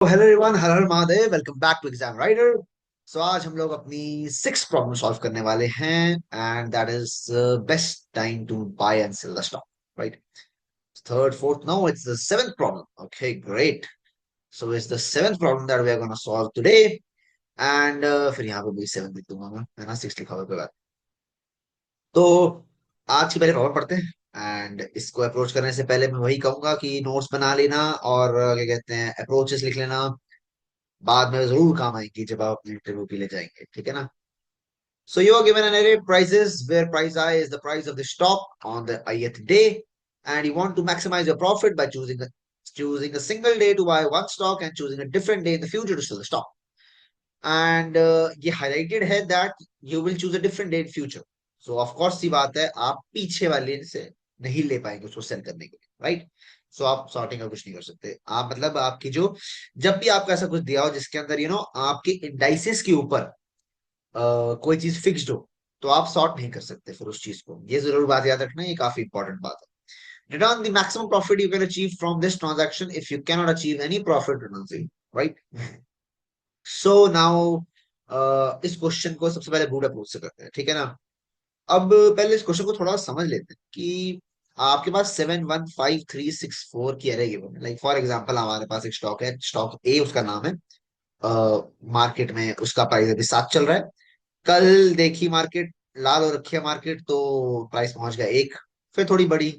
Hello everyone, Har Har Mahadev. Welcome back to exam writer. So आज हम लोग अपनी सिक्स प्रॉब्लम सॉल्व करने वाले हैं, and that is best time to buy and sell the stock, right? Third, fourth, no, it's the seventh problem. Okay, great. So it's the seventh problem that we are gonna solve today. And फिर यहाँ पे भी seven लिख दूंगा मैं, है ना? Six लिखा हुआ है कोई बात। तो आज की पहले प्रॉब्लम पढ़ते हैं। एंड इसको अप्रोच करने से पहले मैं वही कहूंगा कि नोट्स बना लेना और क्या कहते हैं, अप्रोचेस लिख लेना। बाद में जरूर काम आएंगी जब आप अपने इंटरव्यू के लिए जाएंगे, ठीक है ना? So you are given an array of prices where price I is the price of the stock on the ith day, and you want to maximize your profit by choosing a single day to buy one stock and choosing a different day in the future to sell the stock. And ये highlighted है that you will choose a different day in future. So of course सी बात है, आप पीछे वाले से नहीं ले पाएंगे उसको सेल करने के लिए, राइट? सो आप सॉर्टिंग का कुछ नहीं कर सकते। आप मतलब आपकी जो, जब भी आपको ऐसा कुछ दिया हो जिसके अंदर आपके इंडाइसेस के ऊपर कोई चीज फिक्स्ड हो, तो आप सॉर्ट नहीं कर सकते फिर उस चीज को। ये जरूर बात याद रखना, ये काफी इंपॉर्टेंट बात है। Return the maximum profit you can achieve from this transaction if you can not achieve any profit, return zero, right? So now इस क्वेश्चन को सबसे पहले बूट अप्रोच से करते हैं, ठीक है ना? अब पहले इस क्वेश्चन को थोड़ा समझ लेते हैं कि आपके पास 7 1 5 3 6 4 की अरे गिवन है। लाइक फॉर एग्जांपल हमारे पास एक स्टॉक है, स्टॉक ए उसका नाम है। मार्केट में उसका प्राइस अभी 7 चल रहा है। कल देखी मार्केट, लाल हो रखी है मार्केट, तो प्राइस पहुंच गया एक, फिर थोड़ी बड़ी,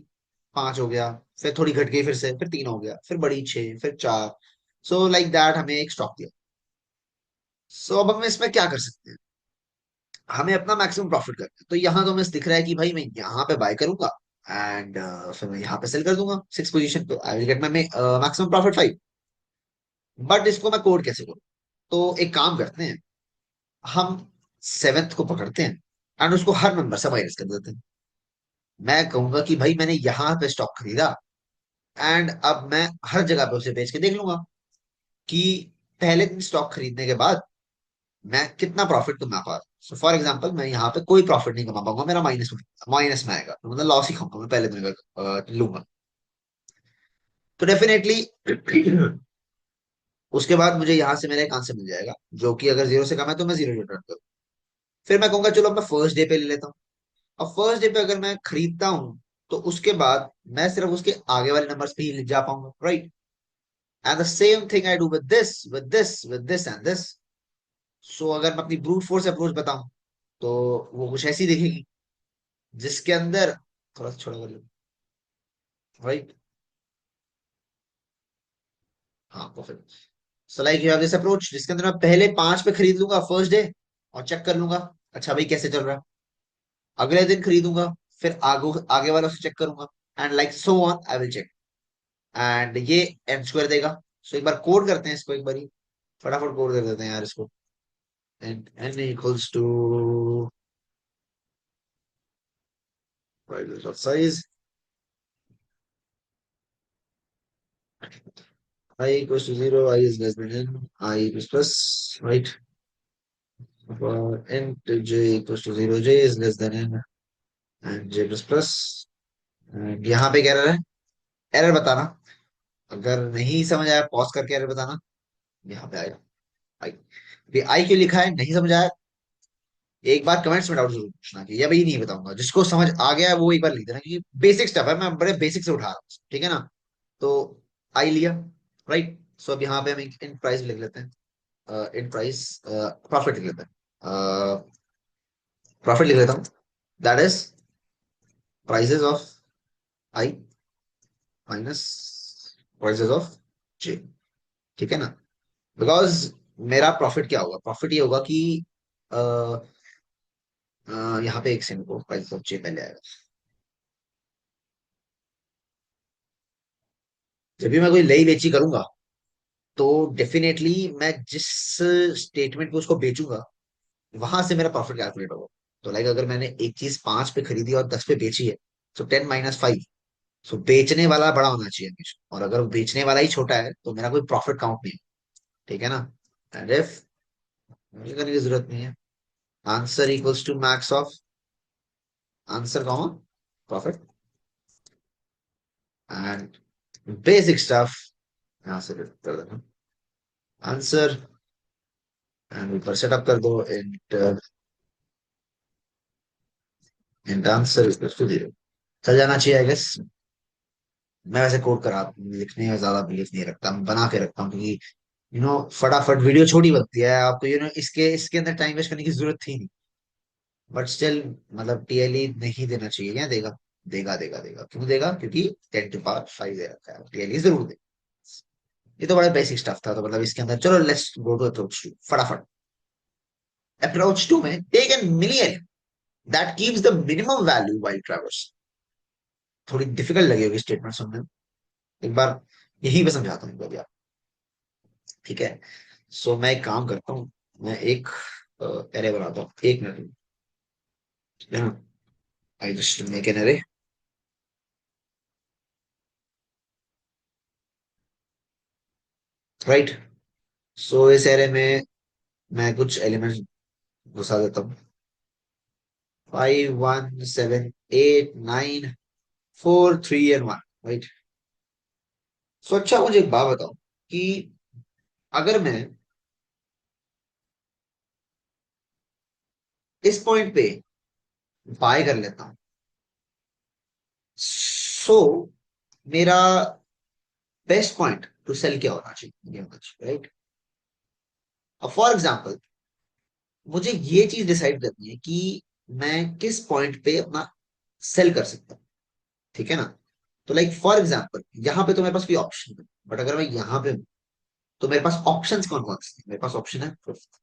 5 हो गया, फिर थोड़ी घट गई, फिर से फिर 3 हो गया, फिर बड़ी 6, फिर 4। सो लाइक दैट हमें एक स्टॉक दिया। सो अब हम इसमें क्या कर सकते हैं? हमें अपना मैक्सिमम प्रॉफिट करना है। तो यहाँ तो हमें दिख रहा है कि भाई मैं यहाँ पे बाय करूंगा एंड फिर मैं यहाँ पे सेल कर दूंगा सिक्स पोजीशन पे, I will get my maximum profit 5। But इसको मैं कोड कैसे करूँ? तो एक काम करते हैं, हम सेवेंथ को पकड़ते हैं एंड उसको हर नंबर से माइनस कर देते हैं। मैं कहूंगा कि भाई मैंने यहाँ पे स्टॉक खरीदा एंड अब मैं हर जगह पे उसे बेच के देख लूंगा कि पहले दिन स्टॉक खरीदने के बाद मैं कितना प्रॉफिट कमा पा रहा हूँ। सो फॉर एग्जाम्पल मैं यहाँ पे कोई प्रॉफिट नहीं कमा पाऊंगा, मेरा माइनस माइनस में आएगा, तो मतलब लॉस ही खाऊंगा मैं पहले दिन का लूंगा। तो डेफिनेटली उसके बाद मुझे यहाँ से मेरा एक आंसर मिल जाएगा जो कि अगर जीरो से कम है तो मैं जीरो रिटर्न करूँ। फिर मैं कहूंगा चलो अब मैं फर्स्ट डे पे ले लेता हूँ। अब फर्स्ट डे पे अगर मैं खरीदता हूँ तो उसके बाद मैं सिर्फ उसके आगे वाले नंबर्स पे ही जा पाऊंगा, right? And the same thing I do with this with this with this and this. So अगर मैं अपनी ब्रूट फोर्स अप्रोच बताऊं तो वो कुछ ऐसी दिखेगी जिसके अंदर, थोड़ा सा छोटा कर लो, राइट? हाँ, perfect. So like you have this approach जिसके अंदर मैं पहले 5 पे खरीद लूंगा फर्स्ट डे और चेक कर लूंगा अच्छा भाई कैसे चल रहा है। अगले दिन खरीदूंगा, फिर आगे आगे वालों से चेक करूंगा, and like so on I will check. And ये एन स्क्वायर देगा। सो एक बार कोड करते हैं इसको, एक बार फटाफट कोड कर देते हैं यार इसको। And N equals to size, I equals to 0, I is less than n, I is plus, right? For n to j equals to 0, j is less than n, and j plus plus. And यहाँ पे क्या error है? Error बताना। अगर नहीं समझ आया pause करके एरर बताना। यहाँ पे आएगा आई। आई क्यों लिखा है नहीं समझ आया, एक बार कमेंट्स में डाउट जरूर पूछना कि ये भाई नहीं बताऊंगा। जिसको समझ आ गया है वो एक बार लिख देना, क्योंकि बेसिक स्टेप है, मैं बड़े बेसिक से उठा रहा हूँ, ठीक है ना? तो आई लिया, राइट? सो अब यहाँ पे हम इन प्राइस लिख लेते हैं, इन प्राइस प्रॉफिट लिख लेते हैं, प्रॉफिट लिख लेता हूँ। That is prices of i minus prices of j, ठीक है ना? बिकॉज मेरा प्रॉफिट क्या होगा? प्रॉफिट ये होगा कि अ, यहाँ पे एक सेकंड को प्राइस ऑफ जे पहले आएगा। जब भी मैं कोई नई बेची करूंगा तो डेफिनेटली मैं जिस स्टेटमेंट पे उसको बेचूंगा वहां से मेरा प्रॉफिट कैलकुलेट होगा। तो लाइक अगर मैंने एक चीज 5 पे खरीदी और 10 पे बेची है, तो 10 - 5। सो बेचने वाला बड़ा होना चाहिए हमेशा, और अगर बेचने वाला ही छोटा है तो मेरा कोई प्रॉफिट काउंट नहीं है, ठीक है ना? एंड इफ, मुझे करने की जरूरत नहीं है, answer equals to max of answer comma profit and basic stuff यहाँ से कर देना। आंसर एंड ऊपर सेटअप कर दो int int answer equals to 0। चल जाना चाहिए आई गेस। मैं वैसे कोड करा लिखने में ज्यादा बिलीव नहीं रखता, मैं बना के रखता हूँ क्योंकि फटाफट वीडियो छोटी बनती है, आपको इसके इसके अंदर टाइम वेस्ट करने की जरूरत थी नहीं। बट स्टिल मतलब टीएलई नहीं देना चाहिए, क्या देगा? देगा देगा देगा, क्यों देगा? क्योंकि 10 to the power 5 दे रखा है, टीएलई जरूर दे। ये तो बड़ा बेसिक स्टफ था, तो मतलब इसके अंदर चलो let's go to approach two फटाफट। अप्रोच टू में take an million that keeps the minimum value while traverse. थोड़ी डिफिकल्ट लगी होगी स्टेटमेंट सुनने में, एक बार यही मैं समझाता हूँ अभी आप। ठीक है, सो मैं एक काम करता हूँ, मैं एक एरे बनाता हूँ, 1 minute. I just make an array. Right, so इस एरे में मैं कुछ एलिमेंट्स घुसा देता हूँ। 5 1 7 8 9 4 3 and 1। राइट, सो अच्छा मुझे एक बात बताओ कि अगर मैं इस पॉइंट पे बाय कर लेता हूँ, सो मेरा बेस्ट पॉइंट टू सेल क्या होना चाहिए, ये होना चाहिए। राइट, अब फॉर एग्जाम्पल मुझे ये चीज डिसाइड करनी है कि मैं किस पॉइंट पे अपना सेल कर सकता हूँ। ठीक है ना? तो लाइक फॉर एग्जाम्पल यहाँ पे तो मेरे पास कोई ऑप्शन है, बट अगर मैं यहाँ पे हूँ तो मेरे पास ऑप्शंस कौन कौन से हैं? मेरे पास ऑप्शन है फिफ्थ।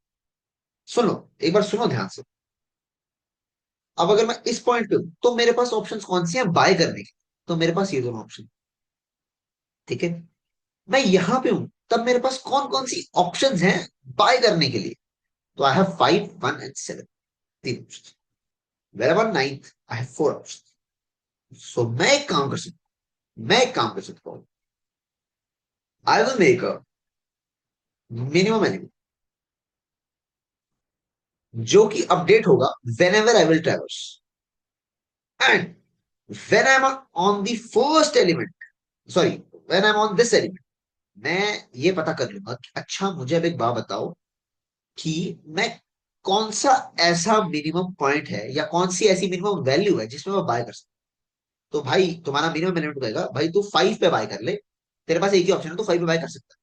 सुनो, एक बार सुनो ध्यान से। अब अगर मैं इस पॉइंट पे हूँ तो मेरे पास ऑप्शंस कौन से हैं बाय करने के? तो मेरे पास ये दोनों ऑप्शन। ठीक है, मैं यहाँ पे हूँ तब मेरे पास कौन कौन सी ऑप्शंस हैं बाय करने के लिए? तो आई हैव 5 1 and 7, तीन option. Where about ninth I have 4 option. So मैं एक काम कर सकता हूँ, मैं एक काम कर सकता हूँ, I will make a minimum element जो कि अपडेट होगा when ever I will ट्रेवर्स, and when I'm on the first element, sorry, when I'm on this element, मैं ये पता कर लूंगा कि अच्छा मुझे अब एक बात बताओ कि मैं कौन सा ऐसा मिनिमम पॉइंट है या कौन सी ऐसी मिनिमम वैल्यू है जिसमें मैं बाय कर सकता हूँ। तो भाई तुम्हारा मिनिमम एलिमेंट कहेगा भाई तू 5 पे बाय कर ले, तेरे पास एक ही ऑप्शन है, तो 5 पे बाय कर सकता है।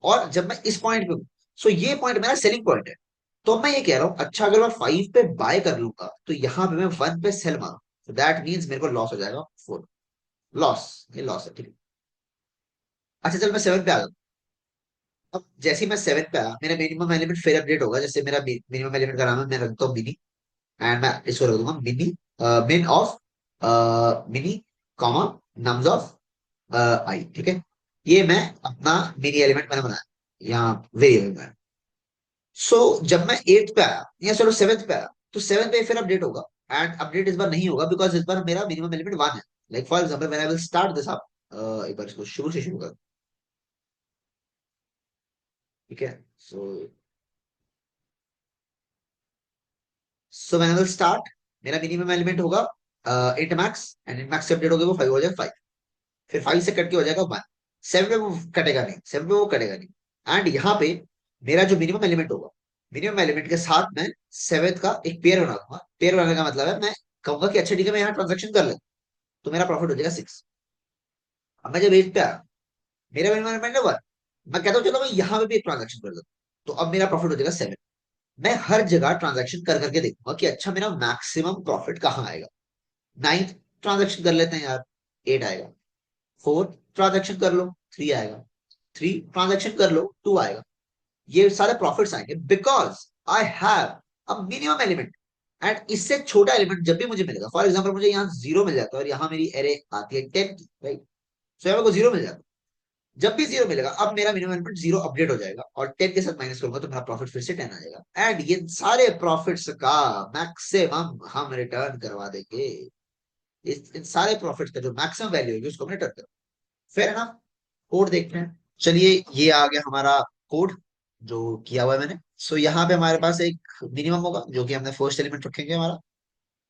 और जब मैं इस पॉइंट पे हूँ, सो ये पॉइंट मेरा सेलिंग पॉइंट है। तो मैं ये कह रहा हूँ अच्छा अगर मैं 5 पे बाय कर लूंगा तो यहाँ पे मैं 1 पे सेल मारूं, तो दैट मीन्स मेरे को लॉस हो जाएगा 4। लॉस, ये लॉस है, ठीक है। अच्छा चल मैं 7 पे आ जाऊँ। अब जैसे ही मैं 7 पे आया मेरा मिनिमम एलिमेंट फिर अपडेट होगा, जैसे मेरा मिनिमम एलिमेंट का नाम है, मैं रखता हूँ मिनी, एंड मैं इसको रख दूंगा mini min of mini comma nums of i. ठीक है, ये मैं अपना मिनी एलिमेंट मैंने बनाया यहाँ वेरिएबल में। सो जब मैं 8th पे आया या चलो 7th पे आया, तो 7th पे फिर अपडेट होगा, एंड अपडेट इस बार नहीं होगा बिकॉज इस बार मेरा मिनिमम एलिमेंट 1 है। Like for example when I will start this up, एक बार इसको शुरू से शुरू कर। ठीक है, so so when I will start मेरा मिनिमम एलिमेंट होगा int max, and int max से अपडेट हो गया वो 5 हो जाएगा 5। फिर 5 से कट के हो जाएगा 1। 7 पे वो कटेगा नहीं, 7 पे वो कटेगा नहीं, एंड यहाँ पे मेरा जो मिनिमम एलिमेंट होगा, मिनिमम एलिमेंट के साथ मैं 7th का एक पेयर बना दूंगा। पेयर बनाने का मतलब है मैं कहूंगा कि अच्छा ठीक है मैं यहाँ ट्रांजेक्शन कर ले, तो मेरा प्रॉफिट हो जाएगा 6। अब मैं जब 8 पे आया, मेरा मिनिमम एलिमेंट है 1, मैं कहता हूँ चलो मैं यहाँ पे भी एक ट्रांजेक्शन कर दूँ, तो अब मेरा प्रॉफिट हो जाएगा 7। मैं हर जगह ट्रांजैक्शन कर करके देखूंगा कि अच्छा मेरा मैक्सिमम प्रॉफिट कहाँ आएगा। 9th ट्रांजैक्शन कर लेते हैं यार, 8 आएगा। 4th ट्रांजैक्शन कर लो, 3 आएगा। 3 ट्रांजैक्शन कर लो, 2 आएगा। ये सारे प्रॉफिट्स आएंगे because I have a minimum element, and इससे छोटा एलिमेंट जब भी मुझे मिलेगा, फॉर एग्जाम्पल मुझे यहाँ 0 मिल जाता है और यहाँ मेरी एरे आती है 10 की, राइट? सो यहाँ मेरे को 0 मिल जाता है। जब भी 0 मिलेगा अब मेरा मिनिमम इनपुट 0 अपडेट हो जाएगा और 10 के साथ माइनस करूंगा तो मेरा प्रॉफिट फिर से 10 आ जाएगा, एंड ये सारे प्रॉफिट्स का मैक्सिमम हम रिटर्न करवा देंगे। इन सारे प्रॉफिट्स का जो मैक्सिमम वैल्यू होगी उसको हम रिटर्न करें। फिर है ना, कोड देखते हैं। चलिए ये आ गया हमारा कोड जो किया हुआ है मैंने। सो यहाँ पे हमारे पास एक मिनिमम होगा जो कि हमने फर्स्ट एलिमेंट रखेंगे हमारा,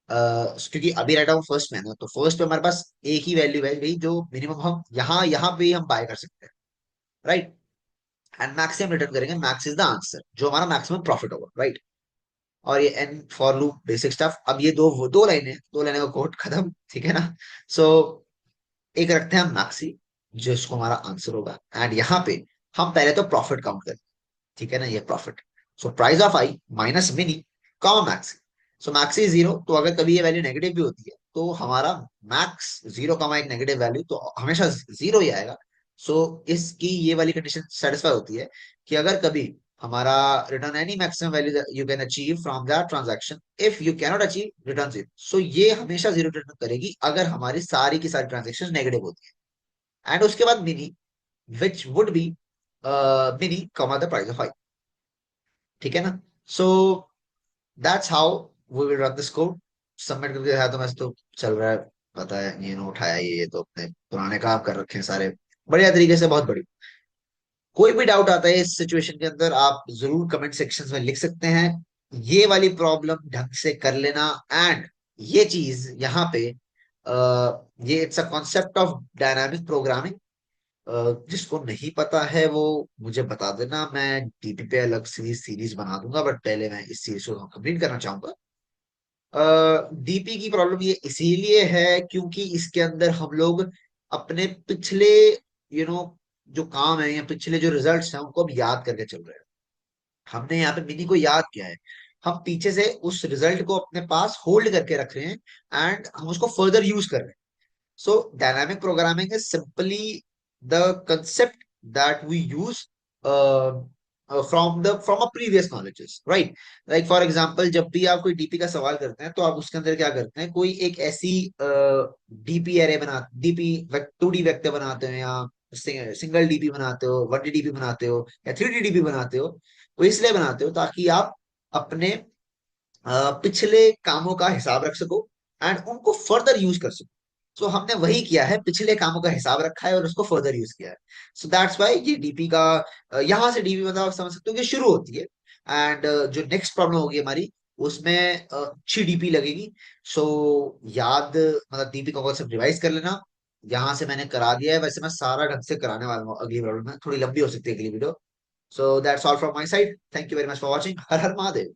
क्योंकि अभी राइट हम फर्स्ट में है ना, तो फर्स्ट पे हमारे पास एक ही वैल्यू है भाई जो मिनिमम हम यहाँ यहाँ पे ही हम बाय कर सकते हैं। राइट, एंड मैक्स हम रिटर्न करेंगे, मैक्स इज द आंसर, जो हमारा मैक्सिमम प्रॉफिट होगा, राइट। और ये N for loop basic stuff. अब ये दो लाइनें, दो लाइनें का कोड खत्म, ठीक है ना। सो एक रखते हैं हम मैक्सी, जो इसको हमारा आंसर होगा, एंड यहाँ पे हम पहले तो प्रॉफिट काउंट करें, ठीक है ना, ये profit. So price of i minus mini comma max. So max is zero, तो अगर कभी ये वैल्यू नेगेटिव भी होती है तो हमारा मैक्स जीरो कॉमा एक नेगेटिव वैल्यू तो हमेशा जीरो ही आएगा। सो इसकी ये वाली कंडीशन सेटिस्फाई होती है कि अगर कभी हमारा return any maximum value you can achieve from that transaction, if you cannot achieve return zero. So ये हमेशा जीरो रिटर्न करेगी अगर हमारी सारी की सारी ट्रांजेक्शन नेगेटिव होती है। एंड उसके बाद mini, which would be mini comma the price of i, ठीक है ना। So that's how we will run this code. Submit करके दिखाया तो वैसे तो चल रहा है, पता है, ये नो उठाया, ये तो अपने पुराने काम कर रखे हैं सारे बढ़िया तरीके से, बहुत बढ़िया। कोई भी डाउट आता है इस सिचुएशन के अंदर, आप जरूर कमेंट सेक्शन में लिख सकते हैं। ये वाली प्रॉब्लम ढंग से कर लेना। एंड ये चीज यहाँ पे ये it's a concept of dynamic programming. जिसको नहीं पता है वो मुझे बता देना, मैं डीपी पे अलग सीरीज बना दूंगा, बट पहले मैं इस सीरीज को कंप्लीट करना चाहूंगा। डीपी की प्रॉब्लम ये इसीलिए है क्योंकि इसके अंदर हम लोग अपने पिछले जो काम है या पिछले जो रिजल्ट्स हैं उनको अब याद करके चल रहे हैं। हमने यहाँ पे मिनी को याद किया है, हम पीछे से उस रिजल्ट को अपने पास होल्ड करके रख रहे हैं, एंड हम उसको फर्दर यूज कर रहे हैं। So dynamic programming is simply the concept that we use uh, from a previous knowledges, right? Like for example, जब भी आप कोई डीपी का सवाल करते हैं तो आप उसके अंदर क्या करते हैं, कोई एक ऐसी डीपी एरे बना, डीपी 2D वेक्टर बनाते हो, या सिंगल डीपी बनाते हो, 1D डीपी बनाते हो, या 3D डीपी बनाते हो। वो इसलिए बनाते हो ताकि आप अपने पिछले कामों का हिसाब रख सको एंड उनको फर्दर यूज कर सको। सो हमने वही किया है, पिछले कामों का हिसाब रखा है और उसको फर्दर यूज किया है। सो दैट्स वाई ये डीपी का यहाँ से डीपी मतलब आप समझ सकते हो कि शुरू होती है। एंड जो नेक्स्ट प्रॉब्लम होगी हमारी, उसमें अच्छी डीपी लगेगी। सो याद मतलब डीपी का कॉन्सेप्ट रिवाइज कर लेना। यहाँ से मैंने करा दिया है, वैसे मैं सारा ढंग से कराने वाला हूँ अगली वीडियो में, थोड़ी लंबी हो सकती है अगली video. So that's all from my side, thank you very much for watching. Her Har Mahadev.